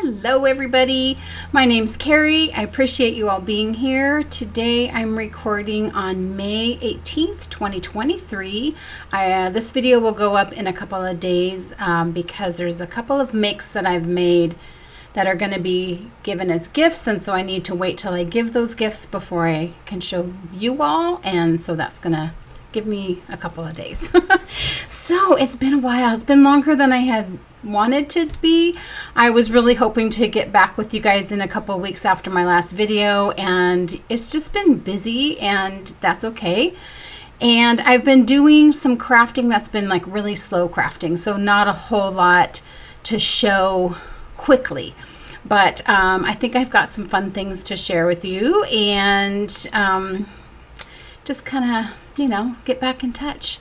Hello everybody, my name's Carrie. I appreciate you all being here. Today I'm recording on May 18th, 2023. This video will go up in a couple of days because there's a couple of makes that I've made that are going to be given as gifts, and so I need to wait till I give those gifts before I can show you all, and so that's going to give me a couple of days. So it's been a while. It's been longer than I had wanted to be. I was really hoping to get back with you guys in a couple of weeks after my last video, and it's just been busy, and that's okay. And I've been doing some crafting that's been like really slow crafting, so not a whole lot to show quickly. But I think I've got some fun things to share with you, and just kind of, get back in touch.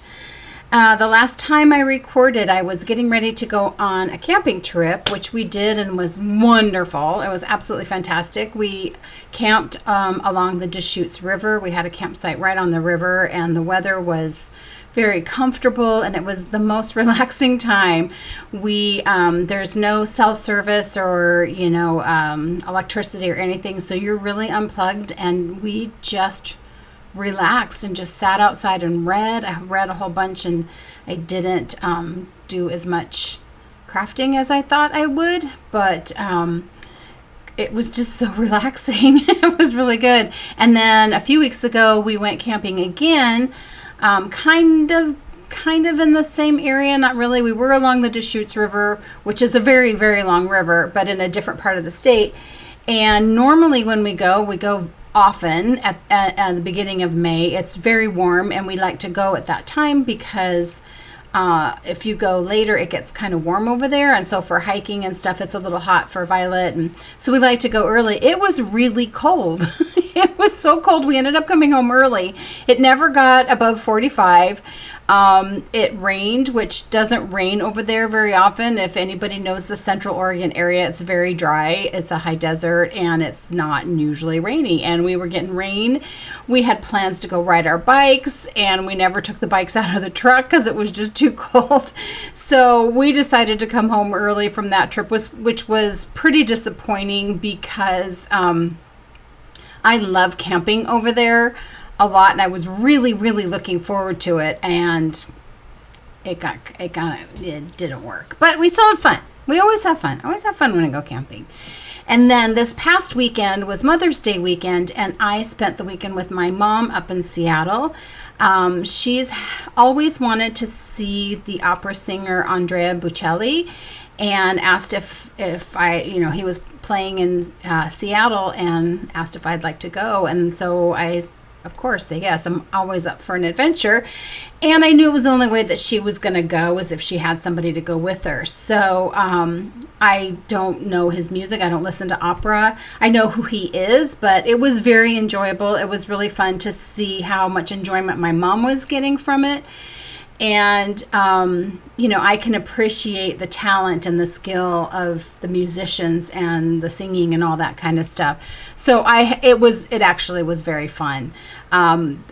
The last time I recorded, I was getting ready to go on a camping trip, which we did and was wonderful. It was absolutely fantastic. We camped along the Deschutes River. We had a campsite right on the river, and the weather was very comfortable, and it was the most relaxing time. There's no cell service or electricity or anything, so you're really unplugged, and we just relaxed and just sat outside and read. I read a whole bunch, and I didn't do as much crafting as I thought I would, but it was just so relaxing. It was really good. And then a few weeks ago we went camping again, kind of in the same area, not really. We were along the Deschutes River, which is a very, very long river, but in a different part of the state. And normally when we go often at the beginning of May. It's very warm, and we like to go at that time because if you go later, it gets kind of warm over there, and so for hiking and stuff, it's a little hot for Violet, and so we like to go early. It was really cold. It was so cold. We ended up coming home early. It never got above 45. It rained, which doesn't rain over there very often. If anybody knows the Central Oregon area, it's very dry. It's a high desert, and it's not usually rainy. And we were getting rain. We had plans to go ride our bikes, and we never took the bikes out of the truck because it was just too cold. So we decided to come home early from that trip, which was pretty disappointing because I love camping over there a lot, and I was really, really looking forward to it, and it didn't work. But we still had fun. We always have fun. I always have fun when I go camping. And then this past weekend was Mother's Day weekend, and I spent the weekend with my mom up in Seattle. She's always wanted to see the opera singer Andrea Bocelli, and asked if I, he was playing in Seattle, and asked if I'd like to go. And so I, of course, say yes. I'm always up for an adventure. And I knew it was the only way that she was going to go was if she had somebody to go with her. So I don't know his music. I don't listen to opera. I know who he is, but it was very enjoyable. It was really fun to see how much enjoyment my mom was getting from it. And, I can appreciate the talent and the skill of the musicians and the singing and all that kind of stuff. So it actually was very fun.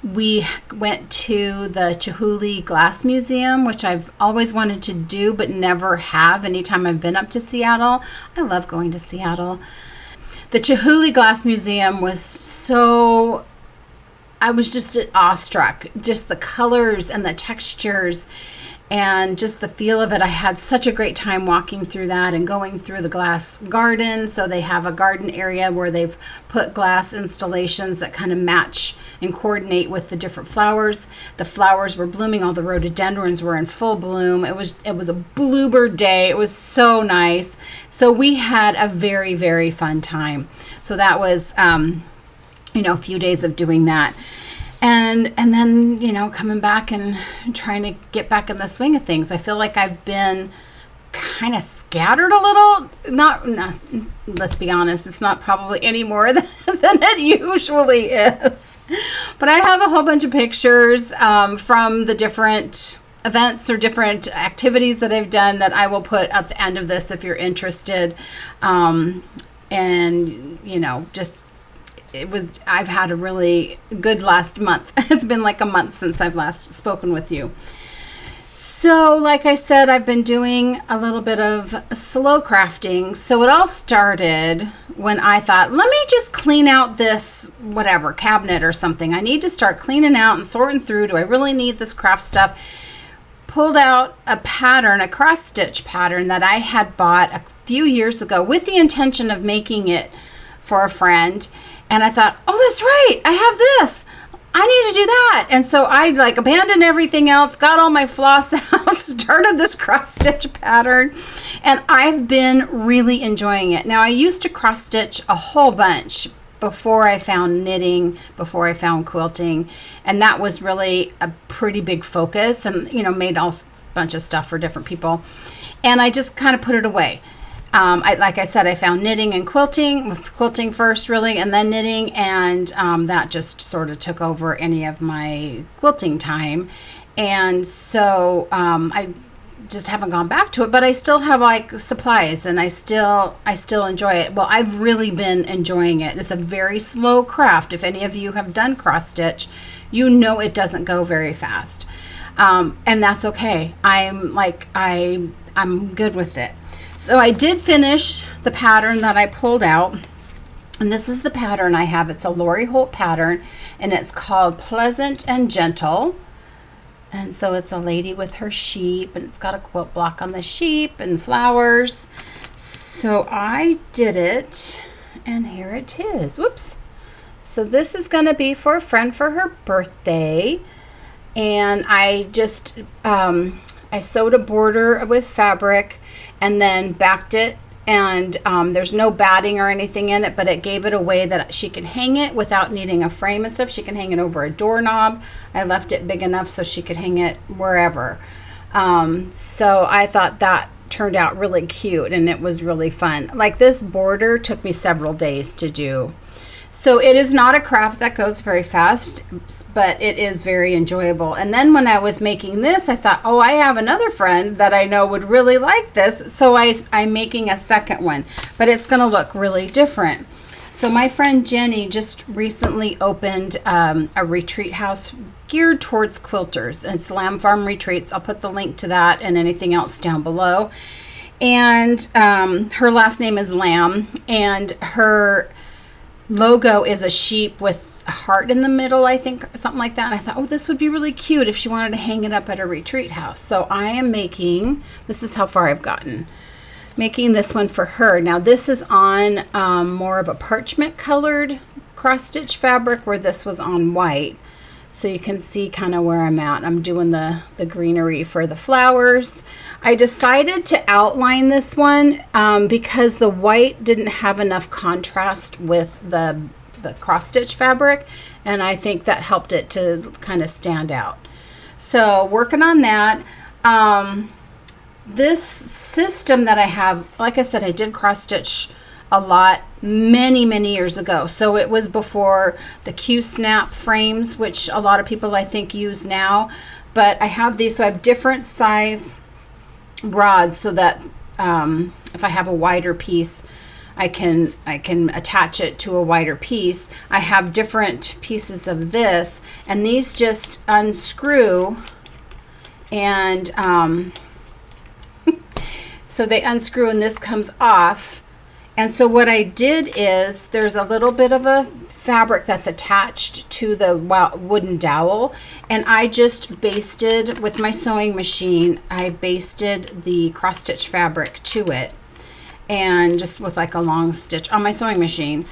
We went to the Chihuly Glass Museum, which I've always wanted to do, but never have anytime I've been up to Seattle. I love going to Seattle. The Chihuly Glass Museum was I was just awestruck, just the colors and the textures and just the feel of it. I had such a great time walking through that and going through the glass garden. So they have a garden area where they've put glass installations that kind of match and coordinate with the different flowers. The flowers were blooming. All the rhododendrons were in full bloom. It was a bluebird day. It was so nice. So we had a very, very fun time. So that was a few days of doing that. And then, coming back and trying to get back in the swing of things. I feel like I've been kind of scattered a little. Not, let's be honest, it's not probably any more than it usually is. But I have a whole bunch of pictures from the different events or different activities that I've done that I will put at the end of this if you're interested. I've had a really good last month. It's been like a month since I've last spoken with you. So like I said, I've been doing a little bit of slow crafting. So it all started when I thought, let me just clean out this whatever cabinet or something. I need to start cleaning out and sorting through. Do I really need this craft stuff? Pulled out a pattern, a cross stitch pattern that I had bought a few years ago with the intention of making it for a friend. And I thought, oh, that's right, I have this. I need to do that. And so I like abandoned everything else, got all my floss out, started this cross stitch pattern, and I've been really enjoying it. Now I used to cross stitch a whole bunch before I found knitting, before I found quilting, and that was really a pretty big focus, and made all bunch of stuff for different people, and I just kind of put it away. Like I said, I found knitting and quilting, with quilting first really, and then knitting, and that just sort of took over any of my quilting time. And so I just haven't gone back to it, but I still have like supplies, and I still enjoy it. Well, I've really been enjoying it. It's a very slow craft. If any of you have done cross stitch, you know it doesn't go very fast, and that's okay. I'm good with it. So I did finish the pattern that I pulled out, and this is the pattern I have. It's a Lori Holt pattern, and it's called Pleasant and Gentle. And so it's a lady with her sheep, and it's got a quilt block on the sheep and flowers. So I did it, and here it is. Whoops. So this is going to be for a friend for her birthday, and I just I sewed a border with fabric and then backed it, and there's no batting or anything in it, but it gave it a way that she can hang it without needing a frame and stuff. She can hang it over a doorknob. I left it big enough so she could hang it wherever. So I thought that turned out really cute, and it was really fun. Like, this border took me several days to do. So it is not a craft that goes very fast, but it is very enjoyable. And then when I was making this, I thought, oh, I have another friend that I know would really like this. So I'm making a second one, but it's going to look really different. So my friend Jenny just recently opened a retreat house geared towards quilters. It's Lamb Farm Retreats. I'll put the link to that and anything else down below. And her last name is Lamb, and her logo is a sheep with a heart in the middle, I think, something like that. And I thought, oh, this would be really cute if she wanted to hang it up at a retreat house. So I am making, this is how far I've gotten, making this one for her. Now this is on more of a parchment colored cross stitch fabric, where this was on white. So you can see kind of where I'm at. I'm doing the greenery for the flowers. I decided to outline this one because the white didn't have enough contrast with the cross stitch fabric, and I think that helped it to kind of stand out. So working on that. This system that I have, like I said, I did cross stitch a lot many years ago. So it was before the Q-snap frames, which a lot of people I think use now. But I have these, so I have different size rods, so that if I have a wider piece, I can attach it to a wider piece. I have different pieces of this, and these just unscrew, and so they unscrew and this comes off. And so what I did is, there's a little bit of a fabric that's attached to the wooden dowel, and I just basted with my sewing machine. I basted the cross stitch fabric to it, and just with like a long stitch on my sewing machine.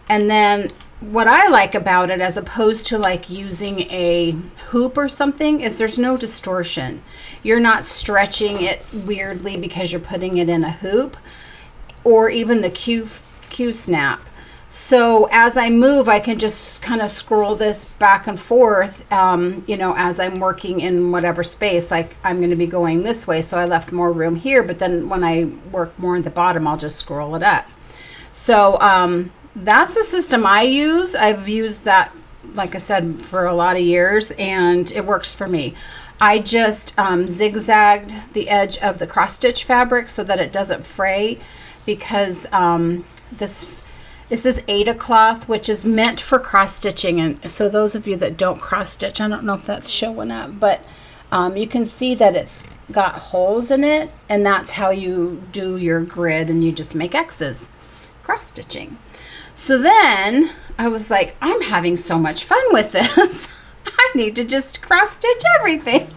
And then what I like about it, as opposed to like using a hoop or something, is there's no distortion. You're not stretching it weirdly because you're putting it in a hoop, or even the Q-snap. So as I move, I can just kind of scroll this back and forth, as I'm working in whatever space. Like, I'm going to be going this way, so I left more room here, but then when I work more at the bottom, I'll just scroll it up. So that's the system I use. I've used that, like I said, for a lot of years, and it works for me. I just zigzagged the edge of the cross stitch fabric so that it doesn't fray, because this is Aida cloth, which is meant for cross stitching. And so those of you that don't cross stitch, I don't know if that's showing up, but You can see that it's got holes in it, and that's how you do your grid, and you just make X's, cross stitching. So then I was like, I'm having so much fun with this. I need to just cross stitch everything.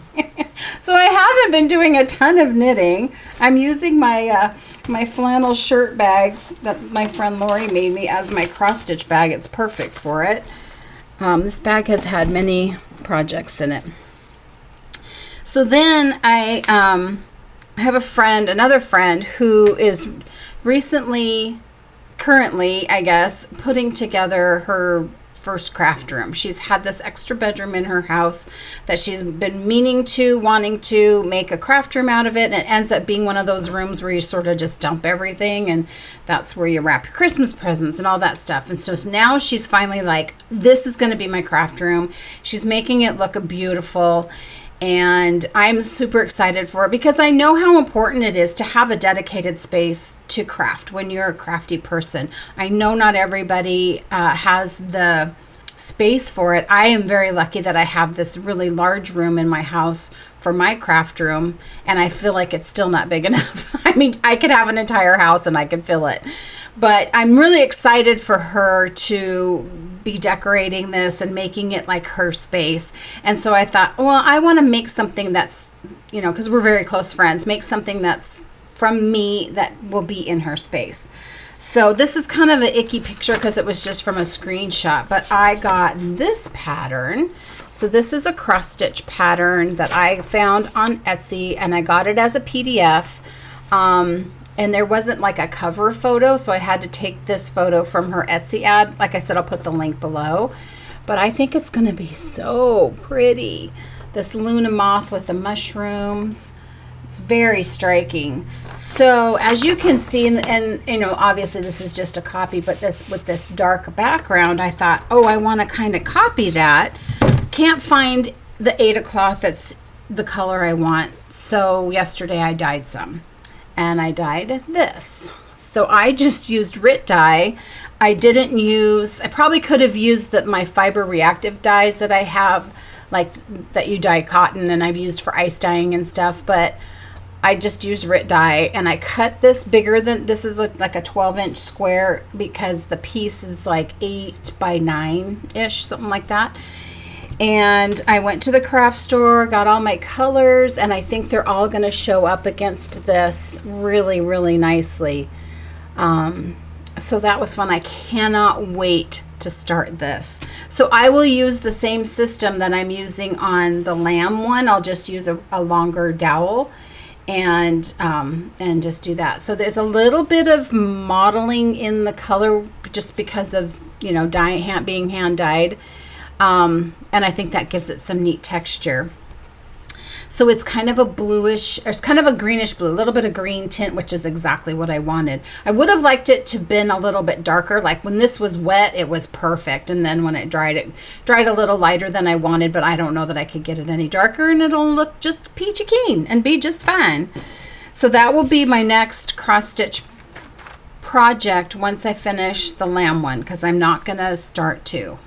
So I haven't been doing a ton of knitting. I'm using my my flannel shirt bag that my friend Lori made me as my cross stitch bag. It's perfect for it. This bag has had many projects in it. So then I have a friend, another friend, who is currently, I guess, putting together her first craft room. She's had this extra bedroom in her house that she's been wanting to make a craft room out of it, and it ends up being one of those rooms where you sort of just dump everything, and that's where you wrap your Christmas presents and all that stuff. And so now she's finally like, this is going to be my craft room. She's making it look beautiful, and I'm super excited for it because I know how important it is to have a dedicated space to craft when you're a crafty person. I know not everybody has the space for it. I am very lucky that I have this really large room in my house for my craft room, and I feel like it's still not big enough. I mean, I could have an entire house and I could fill it. But I'm really excited for her to be decorating this and making it like her space. And so I thought, well, I want to make something that's, you know, because we're very close friends, make something that's from me that will be in her space. So this is kind of an icky picture because it was just from a screenshot, but I got this pattern. So this is a cross stitch pattern that I found on Etsy, and I got it as a PDF. And there wasn't like a cover photo, so I had to take this photo from her Etsy ad. Like I said, I'll put the link below. But I think it's going to be so pretty. This Luna moth with the mushrooms. It's very striking. So as you can see, and you know, obviously this is just a copy, but that's with this dark background, I thought, oh, I want to kind of copy that. Can't find the Aida cloth that's the color I want. So yesterday I dyed some. And I dyed this. So I just used Rit dye. I probably could have used my fiber reactive dyes that I have, like that you dye cotton and I've used for ice dyeing and stuff, but I just used Rit dye, and I cut this bigger than, this is like a 12-inch square because the piece is like 8 by 9-ish, something like that. And I went to the craft store, got all my colors, and I think they're all going to show up against this really, really nicely. So that was fun. I cannot wait to start this. So I will use the same system that I'm using on the lamb one. I'll just use a longer dowel and just do that. So there's a little bit of modeling in the color just because of, you know, being hand dyed. And I think that gives it some neat texture. So it's kind of a bluish, or it's kind of a greenish blue, a little bit of green tint, which is exactly what I wanted. I would have liked it to been a little bit darker. Like when this was wet, it was perfect. And then when it dried a little lighter than I wanted, but I don't know that I could get it any darker, and it'll look just peachy keen and be just fine. So that will be my next cross stitch project once I finish the lamb one, because I'm not gonna start two.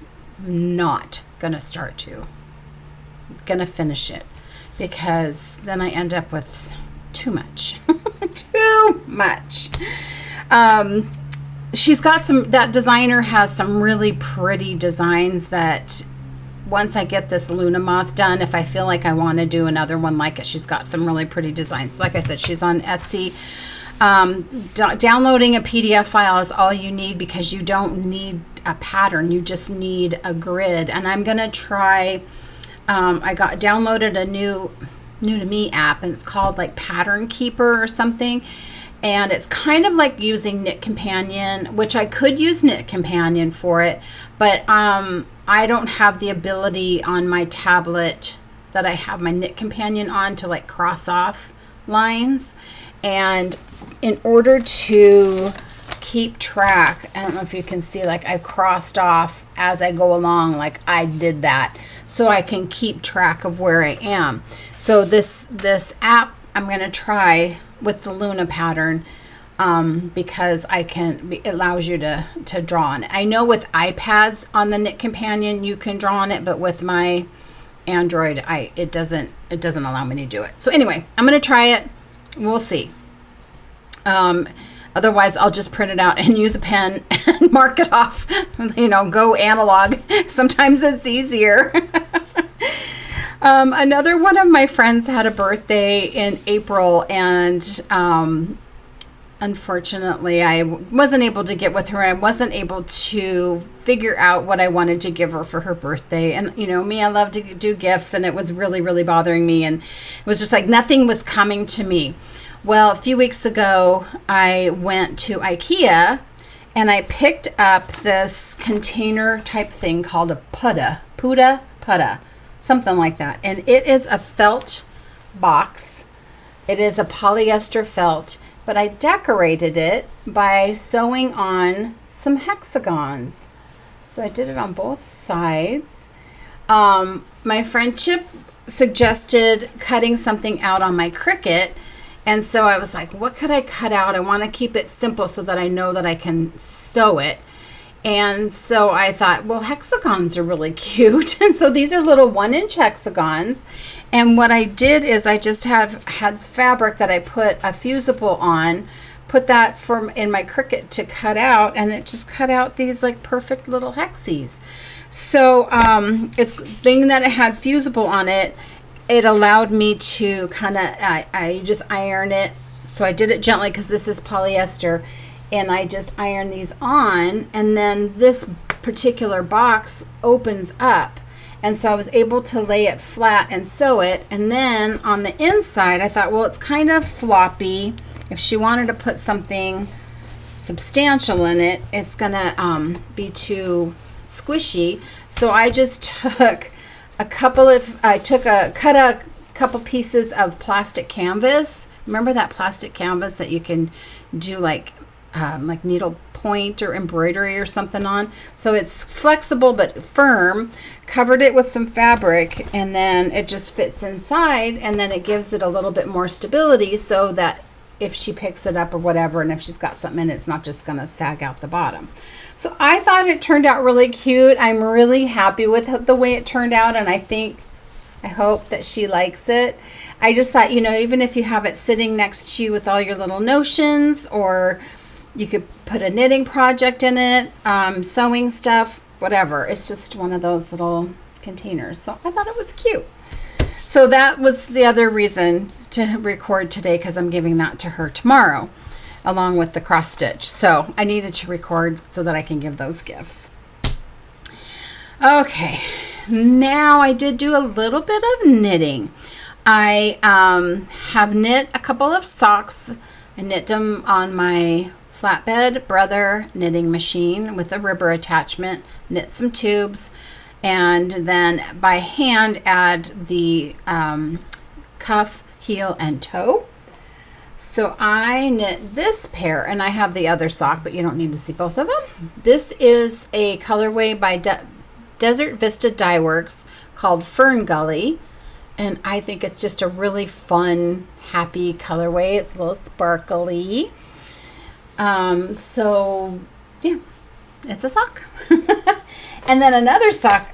Not gonna start to. Gonna finish it because then I end up with too much. Too much. She's got that designer has some really pretty designs that once I get this Luna moth done, if I feel like I want to do another one like it, she's got some really pretty designs. Like I said, she's on Etsy. Downloading a PDF file is all you need because you don't need a pattern, you just need a grid. And I'm gonna try, I downloaded a new to me app, and it's called like Pattern Keeper or something, and it's kind of like using Knit Companion, which I could use Knit Companion for it, but I don't have the ability on my tablet that I have my Knit Companion on to like cross off lines. And in order to keep track, I don't know if you can see, like I've crossed off as I go along, like I did that, so I can keep track of where I am. So this app I'm going to try with the Luna pattern, because it allows you to draw on it. I know with iPads on the Knit Companion you can draw on it, but with my Android, it doesn't allow me to do it. So anyway, I'm going to try it. We'll see. Otherwise, I'll just print it out and use a pen and mark it off. You know, go analog. Sometimes it's easier. Another one of my friends had a birthday in April, and unfortunately, I wasn't able to get with her. I wasn't able to figure out what I wanted to give her for her birthday. And, you know, me, I love to do gifts, and it was really, really bothering me. And it was just like nothing was coming to me. Well, a few weeks ago, I went to IKEA, and I picked up this container type thing called a putta, something like that. And it is a felt box. It is a polyester felt, but I decorated it by sewing on some hexagons. So I did it on both sides. My friend Chip suggested cutting something out on my Cricut. And so I was like, what could I cut out? I want to keep it simple so that I know that I can sew it. And so I thought, well, hexagons are really cute. And so these are little 1-inch hexagons. And what I did is I just had fabric that I put a fusible on, put that in my Cricut to cut out, and it just cut out these like perfect little hexies. So it's being that it had fusible on it, it allowed me to kind of, I just iron it. So I did it gently because this is polyester, and I just iron these on, and then this particular box opens up. And so I was able to lay it flat and sew it. And then on the inside, I thought, well, it's kind of floppy. If she wanted to put something substantial in it, it's going to be too squishy. So I just took cut a couple pieces of plastic canvas. Remember that plastic canvas that you can do like needle point or embroidery or something on? So it's flexible but firm. Covered it with some fabric, and then it just fits inside, and then it gives it a little bit more stability so that if she picks it up or whatever, and if she's got something in it, it's not just going to sag out the bottom. So I thought it turned out really cute. I'm really happy with the way it turned out, and I hope that she likes it. I just thought, you know, even if you have it sitting next to you with all your little notions, or you could put a knitting project in it, sewing stuff, whatever. It's just one of those little containers. So I thought it was cute. So that was the other reason to record today, because I'm giving that to her tomorrow along with the cross stitch. So I needed to record so that I can give those gifts. Okay, now I did do a little bit of knitting. I have knit a couple of socks. I knit them on my flatbed Brother knitting machine with a ribber attachment, knit some tubes, and then by hand add the cuff, heel, and toe. So I knit this pair, and I have the other sock, but you don't need to see both of them. This is a colorway by Desert Vista Dye Works called Fern Gully, and I think it's just a really fun, happy colorway. It's a little sparkly. So yeah, it's a sock. And then another sock,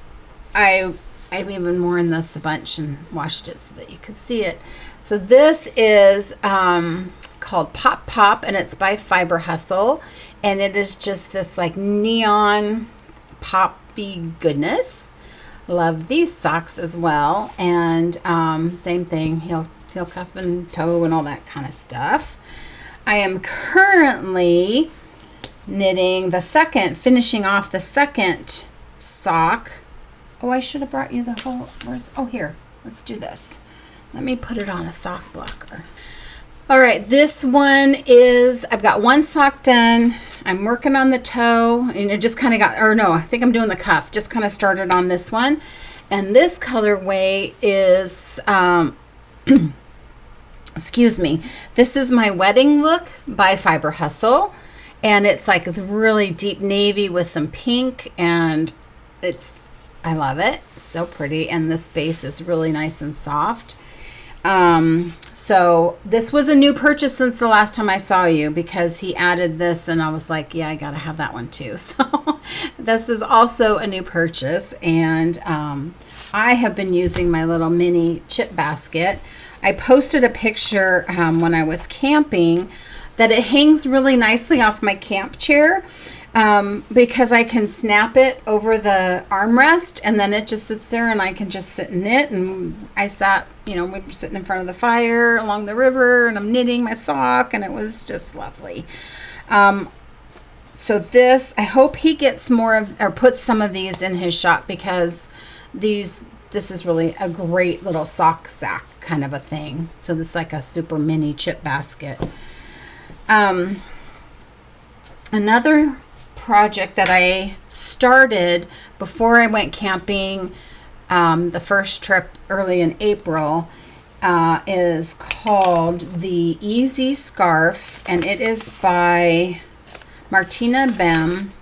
I've even worn this a bunch and washed it so that you could see it. So this is called Pop Pop, and it's by Fiber Hustle, and it is just this like neon poppy goodness. Love these socks as well, and same thing, heel, cuff, and toe, and all that kind of stuff. I am currently knitting finishing off the second sock. Oh, I should have brought you the whole, here, let's do this. Let me put it on a sock blocker. All right, this one is, I've got one sock done. I'm working on the toe, and it just kind of I think I'm doing the cuff. Just kind of started on this one. And this colorway is, excuse me, this is my wedding look by Fiber Hustle. And it's like really deep navy with some pink, and I love it. So pretty, and this base is really nice and soft. So this was a new purchase since the last time I saw you, because he added this, and I was like, yeah, I gotta have that one too. So this is also a new purchase, and I have been using my little mini chip basket. I posted a picture when I was camping that it hangs really nicely off my camp chair because I can snap it over the armrest and then it just sits there and I can just sit and knit. And I sat, we were sitting in front of the fire along the river and I'm knitting my sock and it was just lovely. So this, I hope he gets more of, or puts some of these in his shop because this is really a great little sock sack kind of a thing. So this is like a super mini chip basket. Another project that I started before I went camping, the first trip early in April, is called the Easy Scarf, and it is by Martina Bem.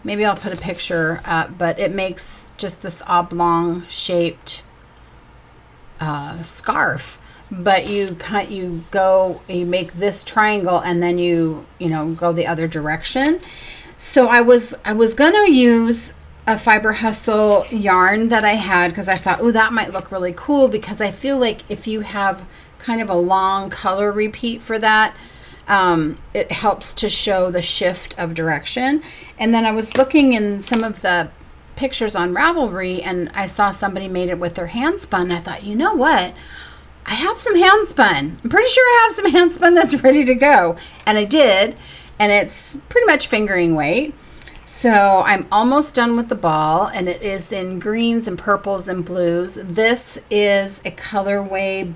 Maybe I'll put a picture up, but it makes just this oblong shaped scarf. But you make this triangle and then you go the other direction. So I was gonna use a Fiber Hustle yarn that I had because I thought, oh, that might look really cool, because I feel like if you have kind of a long color repeat for that, it helps to show the shift of direction. And then I was looking in some of the pictures on Ravelry and I saw somebody made it with their hand spun. I thought, you know what? I have some hand spun. I'm pretty sure I have some hand spun that's ready to go. And I did. And it's pretty much fingering weight. So I'm almost done with the ball, and it is in greens and purples and blues. This is a colorway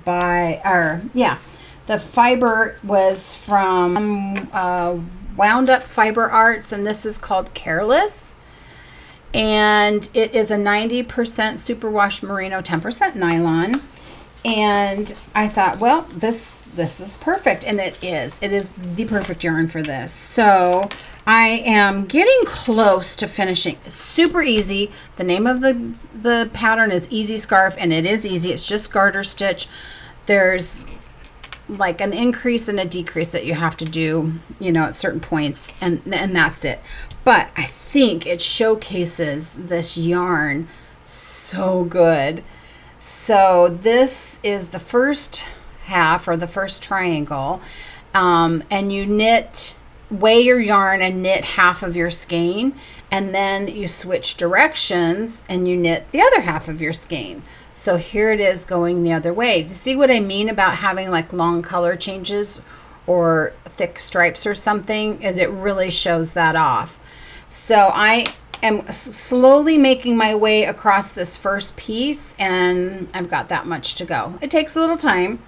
the fiber was from Wound Up Fiber Arts, and this is called Careless. And it is a 90% superwash merino, 10% nylon. And I thought, well, this is perfect, and it is. It is the perfect yarn for this. So I am getting close to finishing. It's super easy. The name of the pattern is Easy Scarf, and it is easy. It's just garter stitch. There's like an increase and a decrease that you have to do, at certain points, and that's it. But I think it showcases this yarn so good. So this is the first half, or the first triangle, and you weigh your yarn and knit half of your skein, and then you switch directions and you knit the other half of your skein. So here it is going the other way. Do you see what I mean about having like long color changes or thick stripes or something? Is it really shows that off. So I am slowly making my way across this first piece, and I've got that much to go. It takes a little time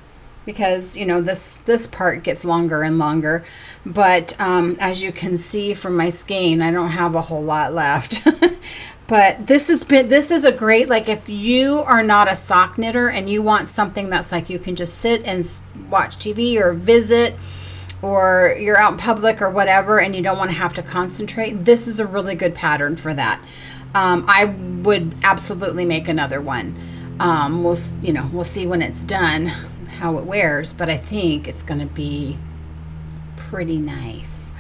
because this part gets longer and longer, but as you can see from my skein, I don't have a whole lot left. But this is a great, like, if you are not a sock knitter and you want something that's like you can just sit and watch TV or visit, or you're out in public or whatever and you don't want to have to concentrate, this is a really good pattern for that. I would absolutely make another one. We'll see when it's done how it wears, but I think it's going to be pretty nice.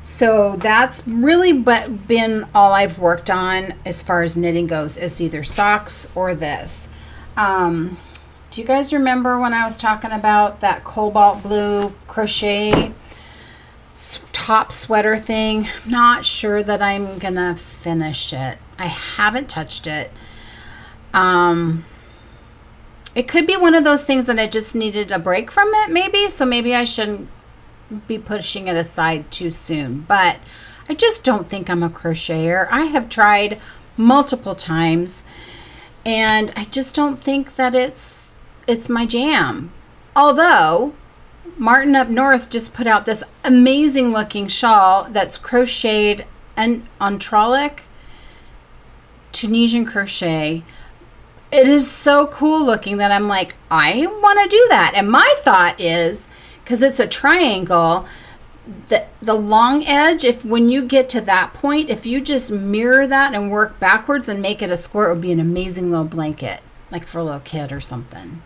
So that's really been all I've worked on as far as knitting goes, is either socks or this. Do you guys remember when I was talking about that cobalt blue crochet top sweater thing? Not sure that I'm gonna finish it. I haven't touched it. It could be one of those things that I just needed a break from it, maybe. So maybe I shouldn't be pushing it aside too soon. But I just don't think I'm a crocheter. I have tried multiple times, and I just don't think that it's my jam. Although Martin up north just put out this amazing looking shawl that's crocheted and on trollic Tunisian crochet. It is so cool looking that I'm like, I want to do that. And my thought is, because it's a triangle, the long edge, when you get to that point, if you just mirror that and work backwards and make it a square, it would be an amazing little blanket, like for a little kid or something.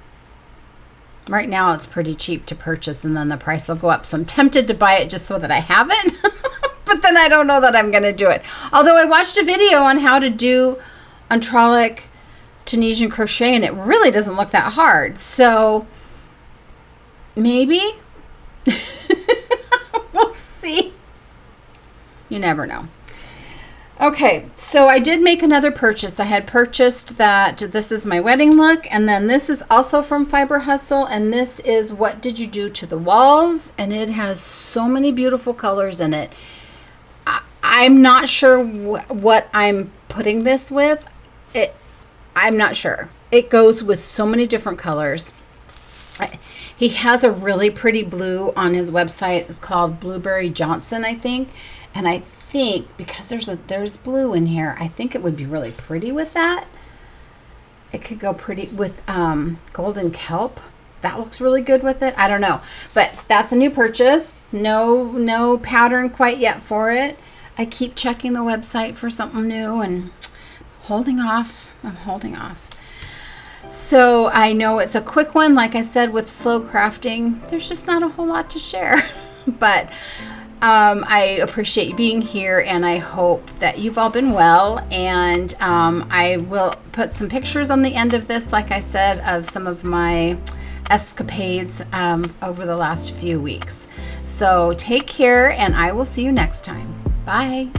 Right now it's pretty cheap to purchase, and then the price will go up. So I'm tempted to buy it just so that I have it, but then I don't know that I'm going to do it. Although I watched a video on how to do on trollic Tunisian crochet, and it really doesn't look that hard. So maybe we'll see. You never know. Okay, so I did make another purchase. I had purchased that this is my wedding look, and then this is also from Fiber Hustle, and this is What Did You Do to the Walls, and it has so many beautiful colors in it. I'm not sure what I'm putting this with. I'm not sure. It goes with so many different colors. He has a really pretty blue on his website. It's called Blueberry Johnson, I think. And I think because there's blue in here, I think it would be really pretty with that. It could go pretty with golden kelp. That looks really good with it. I don't know, but that's a new purchase. No pattern quite yet for it. I keep checking the website for something new and holding off. I'm holding off. So I know it's a quick one. Like I said, with slow crafting, there's just not a whole lot to share, but I appreciate you being here, and I hope that you've all been well. And I will put some pictures on the end of this, like I said, of some of my escapades over the last few weeks. So take care, and I will see you next time. Bye.